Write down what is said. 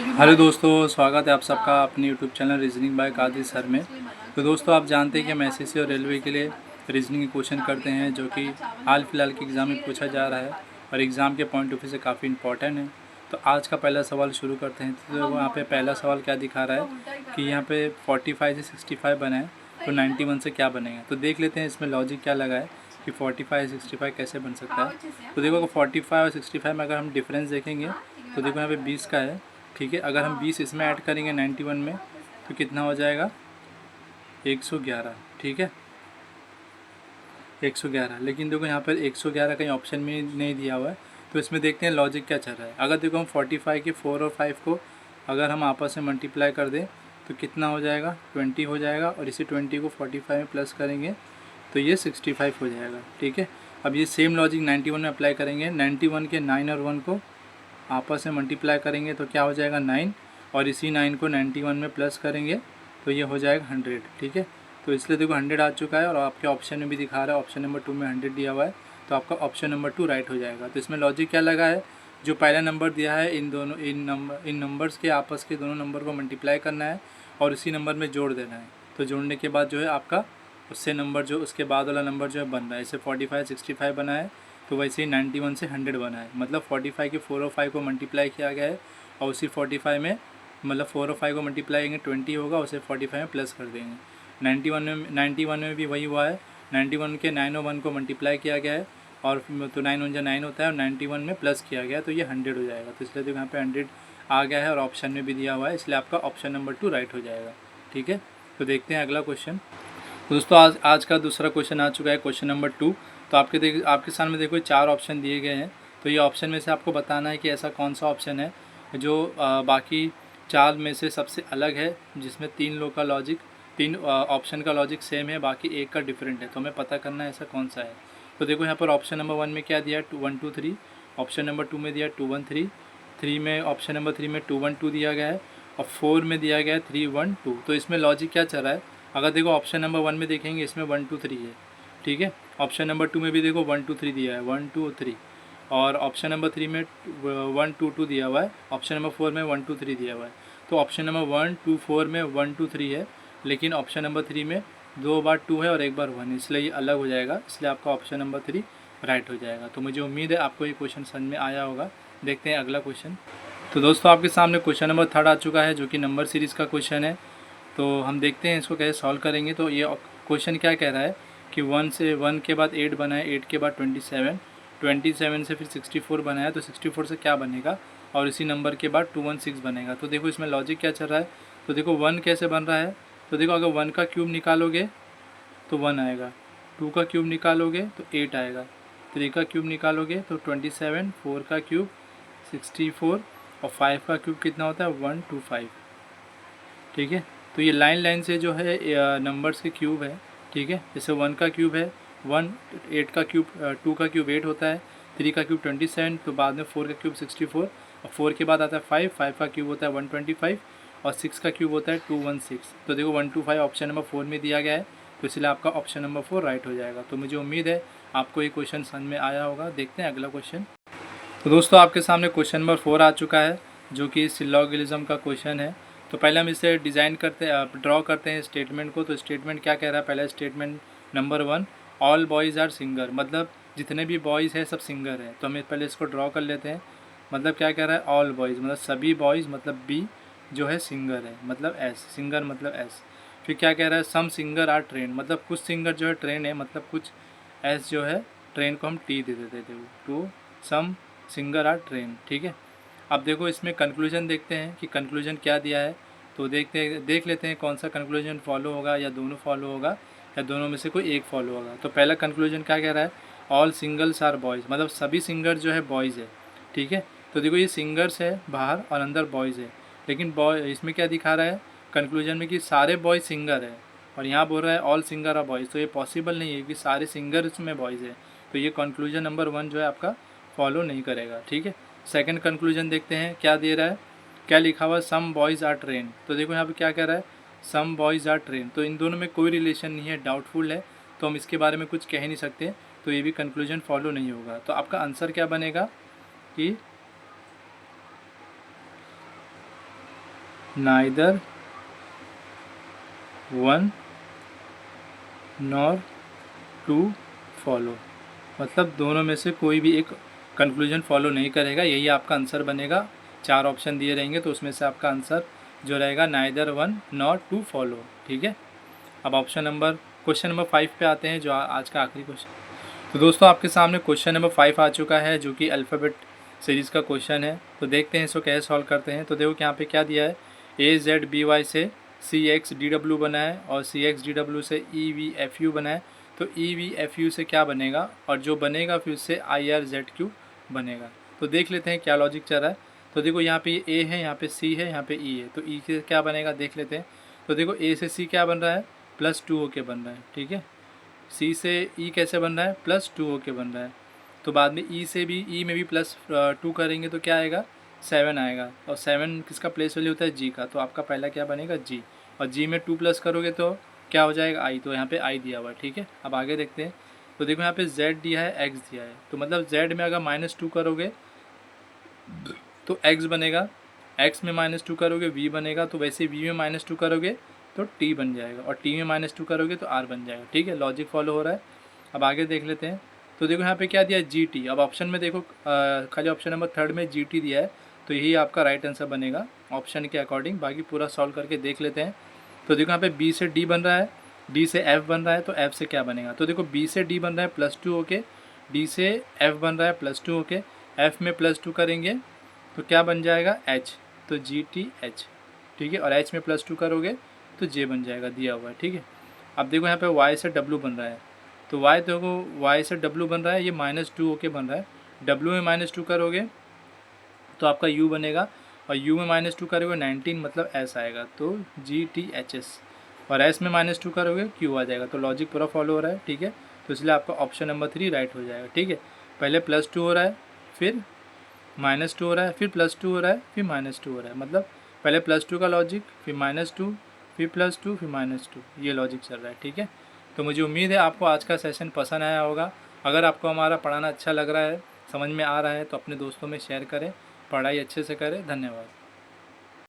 Hello दोस्तों, स्वागत है आप सबका अपने YouTube channel reasoning by Qadir sir में। तो दोस्तों, आप जानते हैं कि हम एसएससी और रेलवे के लिए रीजनिंग के क्वेश्चन करते हैं, जो कि हाल फिलहाल के एग्ज़ाम में पूछा जा रहा है और एग्ज़ाम के पॉइंट ऑफ व्यू से काफ़ी इंपॉर्टेंट है। तो आज का पहला सवाल शुरू करते हैं। तो यहाँ पे पहला सवाल क्या दिखा रहा है कि यहाँ पे 45 से 65 बना है, तो 91 से क्या बनेगा। तो देख लेते हैं इसमें लॉजिक क्या लगा है कि 45 65 कैसे बन सकता है। तो देखो, 45 और 65 में अगर हम डिफरेंस देखेंगे तो देखो यहाँ पे 20 का है, ठीक है। अगर हम 20 इसमें ऐड करेंगे 91 में तो कितना हो जाएगा, 111, ठीक है, 111। लेकिन देखो यहाँ पर 111 कहीं ऑप्शन में नहीं दिया हुआ है, तो इसमें देखते हैं लॉजिक क्या चल रहा है। अगर देखो हम 45 के 4 और 5 को अगर हम आपस में मल्टीप्लाई कर दें तो कितना हो जाएगा, 20 हो जाएगा, और इसी 20 को 45 में प्लस करेंगे तो ये 65 हो जाएगा, ठीक है। अब ये सेम लॉजिक 91 में अप्लाई करेंगे। 91 के 9 और 1 को आपस में मल्टीप्लाई करेंगे तो क्या हो जाएगा, 9, और इसी 9 को 91 में प्लस करेंगे तो ये हो जाएगा 100, ठीक है। तो इसलिए देखो 100 आ चुका है और आपके ऑप्शन में भी दिखा रहा है, ऑप्शन नंबर 2 में 100 दिया हुआ है, तो आपका ऑप्शन नंबर 2 राइट हो जाएगा। तो इसमें लॉजिक क्या लगा है, जो पहला नंबर दिया है इन नंबर्स के आपस के दोनों नंबर को मल्टीप्लाई करना है और इसी नंबर में जोड़ देना है। तो जोड़ने के बाद जो है आपका उससे नंबर जो उसके बाद वाला नंबर जो है बन रहा है। इसे 45 65 बना है, तो वैसे ही 91 से 100 बना है। मतलब 45 के 4 और 5 को मल्टीप्लाई किया गया है और उसी 45 में, मतलब 4 और 5 को मल्टीप्लाई करेंगे 20 होगा, उसे 45 में प्लस कर देंगे। 91 में भी वही हुआ है। 91 के 9 और 1 को मल्टीप्लाई किया गया है और तो 9 1 9 होता है और 91 में प्लस किया गया है, तो ये 100 हो जाएगा। तो इसलिए देखो यहाँ पे 100 आ गया है और ऑप्शन में भी दिया हुआ है, इसलिए आपका ऑप्शन नंबर 2 राइट हो जाएगा, ठीक है। तो देखते हैं अगला क्वेश्चन। तो दोस्तों, आज का दूसरा क्वेश्चन आ चुका है, क्वेश्चन नंबर 2। तो आपके सामने देखो 4 ऑप्शन दिए गए हैं। तो ये ऑप्शन में से आपको बताना है कि ऐसा कौन सा ऑप्शन है जो बाकी 4 में से सबसे अलग है, जिसमें 3 लोग का लॉजिक, 3 ऑप्शन का लॉजिक सेम है, बाकी एक का डिफरेंट है। तो हमें पता करना है ऐसा कौन सा है। तो देखो यहाँ पर ऑप्शन नंबर 1 में क्या दिया है, 2 1 2 3। ऑप्शन नंबर 2 में दिया 2 1 3। 3 में, ऑप्शन नंबर 3 में 2 1 2 दिया गया है और 4 में दिया गया है 3 1 2। तो इसमें लॉजिक क्या चल रहा है, अगर देखो ऑप्शन नंबर 1 में देखेंगे इसमें 1 2 3 है, ठीक है। ऑप्शन नंबर 2 में भी देखो 1 2 3 दिया है, 1 2 3, और ऑप्शन नंबर 3 में 1 2 2 दिया हुआ है, ऑप्शन नंबर 4 में 1 2 3 दिया हुआ है। तो ऑप्शन नंबर 1 2 4 में 1 2 3 है, लेकिन ऑप्शन नंबर 3 में 2 बार 2 है और 1 बार 1, इसलिए ये अलग हो जाएगा, इसलिए आपका ऑप्शन नंबर 3 राइट हो जाएगा। तो मुझे उम्मीद है आपको ये क्वेश्चन समझ में आया होगा। देखते हैं अगला क्वेश्चन। तो दोस्तों, आपके सामने क्वेश्चन नंबर 3 आ चुका है, जो कि नंबर सीरीज़ का क्वेश्चन है। तो हम देखते हैं इसको कैसे सॉल्व करेंगे। तो ये क्वेश्चन क्या कह रहा है कि 1 के बाद 8 बना है, 8 के बाद 27, 27 से फिर 64 बनाया, तो 64 से क्या बनेगा, और इसी नंबर के बाद 216 बनेगा। तो देखो इसमें लॉजिक क्या चल रहा है। तो देखो 1 कैसे बन रहा है, तो देखो अगर 1 का क्यूब निकालोगे तो 1 आएगा, 2 का क्यूब निकालोगे तो 8 आएगा, 3 का क्यूब निकालोगे तो 27, 4 का क्यूब 64 और 5 का क्यूब कितना होता है, 125, ठीक है। तो ये लाइन से जो है नंबर्स के क्यूब है, ठीक है। जैसे 1 का क्यूब है 1, 8 का क्यूब 2 का क्यूब 8 होता है, 3 का क्यूब 27, तो बाद में 4 का क्यूब 64 और 4 के बाद आता है 5, 5 का क्यूब होता है 125 और 6 का क्यूब होता है 216। तो देखो 125 ऑप्शन नंबर 4 में दिया गया है, तो इसलिए आपका ऑप्शन नंबर 4 राइट हो जाएगा। तो मुझे उम्मीद है आपको ये क्वेश्चन समझ में आया होगा। देखते हैं अगला क्वेश्चन। तो दोस्तों, आपके सामने क्वेश्चन नंबर 4 आ चुका है, जो कि सिलॉगिज्म का क्वेश्चन है। तो पहले हम इसे ड्रॉ करते हैं स्टेटमेंट को। तो स्टेटमेंट क्या कह रहा है, पहला statement number 1, all boys are singer, मतलब जितने भी बॉयज़ हैं सब सिंगर हैं। तो हम पहले इसको ड्रॉ कर लेते हैं। मतलब क्या कह रहा है, ऑल बॉयज़ मतलब सभी बॉयज़, मतलब बी जो है सिंगर है, मतलब एस, सिंगर मतलब एस। फिर क्या कह रहा है, सम सिंगर आर ट्रेन, मतलब कुछ सिंगर जो है ट्रेन है, मतलब कुछ एस जो है ट्रेन को हम टी दे देते थे, two some singer are train, ठीक है। अब देखो इसमें कंक्लूजन देखते हैं कि कंक्लूजन क्या दिया है। तो देख लेते हैं कौन सा कंक्लूजन फॉलो होगा, या दोनों फॉलो होगा, या दोनों में से कोई एक फॉलो होगा। तो पहला कंक्लूजन क्या कह रहा है, ऑल सिंगल्स आर बॉयज़, मतलब सभी सिंगर जो है बॉयज़ है, ठीक है। तो देखो ये सिंगर्स है बाहर और अंदर बॉयज़ है, लेकिन बॉय इसमें क्या दिखा रहा है कंक्लूजन में कि सारे बॉयज़ सिंगर है, और यहाँ बोल रहा है ऑल सिंगर आर बॉयज़। तो ये पॉसिबल नहीं है कि सारे सिंगर्स में बॉयज़ है, तो ये कंक्लूजन नंबर 1 जो है आपका फॉलो नहीं करेगा, ठीक है। सेकंड कंक्लूजन देखते हैं क्या दे रहा है, क्या लिखा हुआ है, सम बॉयज़ आर ट्रेन। तो देखो यहाँ पे क्या कह रहा है, सम बॉयज़ आर ट्रेन, तो इन दोनों में कोई रिलेशन नहीं है, डाउटफुल है, तो हम इसके बारे में कुछ कह ही नहीं सकते, तो ये भी कंक्लूजन फॉलो नहीं होगा। तो आपका आंसर क्या बनेगा कि neither one nor two follow, मतलब दोनों में से कोई भी एक कंक्लूजन फॉलो नहीं करेगा, यही आपका आंसर बनेगा। 4 ऑप्शन दिए रहेंगे तो उसमें से आपका आंसर जो रहेगा neither one not two follow, ठीक है। अब क्वेश्चन नंबर 5 पे आते हैं, जो आज का आखिरी क्वेश्चन। तो दोस्तों आपके सामने क्वेश्चन नंबर 5 आ चुका है, जो कि अल्फ़ाबेट सीरीज़ का क्वेश्चन है। तो देखते हैं इसको कैसे सॉल्व करते हैं। तो देखो कि यहाँ पे क्या दिया है, AZBY से CXDW बना है और CXDW से EVFU बना है। तो EVFU से क्या बनेगा, और जो बनेगा फिर उससे IRZQ बनेगा। तो देख लेते हैं क्या लॉजिक चल रहा है। तो देखो यहाँ पे A है, यहाँ पे C है, यहाँ पे E है। तो E से क्या बनेगा देख लेते हैं। तो देखो A से C क्या बन रहा है, +2 होके बन रहा है, ठीक है। C से E कैसे बन रहा है, +2 होके बन रहा है। तो बाद में E से भी, E में भी +2 करेंगे तो क्या आएगा, 7 आएगा। और 7 किसका प्लेस वैल्यू होता है, G का। तो आपका पहला क्या बनेगा, G। और G में 2 प्लस करोगे तो क्या हो जाएगा, I। तो यहाँ पे I दिया हुआ है, ठीक है। अब आगे देखते हैं। तो देखो यहाँ पे Z दिया है, X दिया है। तो मतलब Z में अगर -2 करोगे तो X बनेगा, X में -2 करोगे V बनेगा। तो वैसे V में -2 करोगे तो T बन जाएगा, और T में -2 करोगे तो R बन जाएगा, ठीक है। लॉजिक फॉलो हो रहा है। अब आगे देख लेते हैं। तो देखो यहाँ पे क्या दिया है, GT। अब ऑप्शन में देखो खाली ऑप्शन नंबर 3 में GT दिया है, तो यही आपका राइट आंसर बनेगा ऑप्शन के अकॉर्डिंग। बाकी पूरा सॉल्व करके देख लेते हैं। तो देखो यहाँ पे B से D बन रहा है, D से F बन रहा है, तो F से क्या बनेगा। तो देखो B से D बन रहा है +2 होके, D से F बन रहा है +2 होके, F में +2 करेंगे तो क्या बन जाएगा, H। तो GTH, ठीक है। और H में +2 करोगे तो J बन जाएगा, दिया हुआ है, ठीक है। अब देखो यहाँ पे Y से W बन रहा है। तो Y देखो, Y से W बन रहा है, ये -2 होके बन रहा है। W में -2 करोगे तो आपका U बनेगा, और U में -2 करोगे 19, मतलब S आएगा। तो GTHS। और S में -2 करोगे Q आ जाएगा। तो लॉजिक पूरा फॉलो हो रहा है, ठीक है। तो इसलिए आपका ऑप्शन नंबर 3 राइट हो जाएगा, ठीक है। पहले +2 हो रहा है, फिर -2 हो रहा है, फिर +2 हो रहा है, फिर -2 हो रहा है। मतलब पहले +2 का लॉजिक, फिर -2, फिर +2, फिर -2, ये लॉजिक चल रहा है, ठीक है। तो मुझे उम्मीद है आपको आज का सेशन पसंद आया होगा। अगर आपको हमारा पढ़ाना अच्छा लग रहा है, समझ में आ रहा है, तो अपने दोस्तों में शेयर करें, पढ़ाई अच्छे से करें। धन्यवाद।